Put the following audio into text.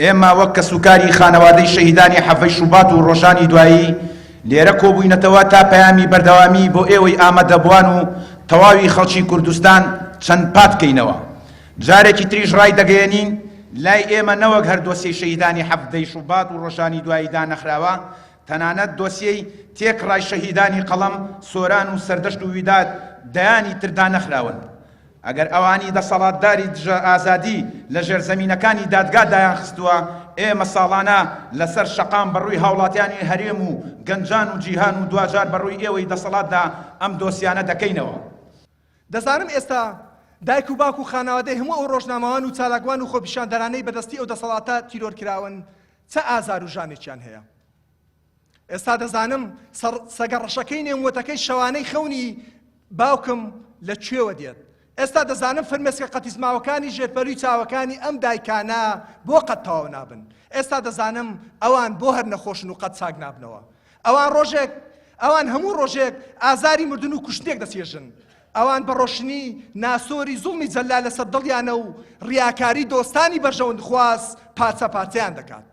ئێمە وەک کە سوکاری خانەوادەی شەهیدانی حەفەی شوبات و ڕۆژانی دوایی لێرە کۆبووینەتەوە تا پەیامی بەردەوامی بۆ ئێوەی ئامادەبووان و تەواوی خەڵکی کوردستان چەند پات بکەینەوە. جارێکی تریش ڕای دەگەیەنین لای ئێمە نەوەک هەر دۆسیەی شەهیدانی حەفەی شوبات و ڕۆژانی دوایی دانەخراوە، تەنانەت دۆسیەی تێکڕای شەهیدانی قەڵەم، سۆران و سەردەشت و ویداد دەیانی تر دانەخراون. ئەگەر ئەوانی دەسەڵاتداری دژە ئازادی لە ژێرزەمینەکانی دادگا دایان خستووە، ئێمە ساڵانە لەسەر شەقام بەڕووی هاوڵاتیانی هەرێم و گەنجان و جیهان و دوجار بەڕووی ئێوەی دەسەڵاتدا ئەم دۆسیانە دەکەینەوە. دەزانم ئێستا دایک و باوک و خانەوادەی هەموو ئەو ڕۆژنامەوان و چالاکوان و خۆپیشاندانانەی بەدەستی ئەو دەسەڵاتە تیرۆرکراون چە ئازار و ژانێکیان هەیە. ئێستا دەزانم سەگەڕەشەکەی نێوموتەکەی شەوانەی خەونی باوکم لەکوێوە دێت. ئێستا دەزانم فرمێسکە قەتیزماوەکانی ژێرپەروی چاوەکانی ئەم دایکانە بۆ قەت تەواو نابن. ئێستا دەزانم ئەوان بۆ هەر نەخۆشن و قەت چاک نابنەوە. ئەوان هەموو ڕۆژێک ئازاری مردن و کوشتێک دەسێژن. ئەوان بە ڕۆشنی ناسۆری زوڵمی جەلال لەسەر دڵیانە و ڕیاکاری دۆستانی بەرژەوەند خواست پاچە پاچەیان دەکات.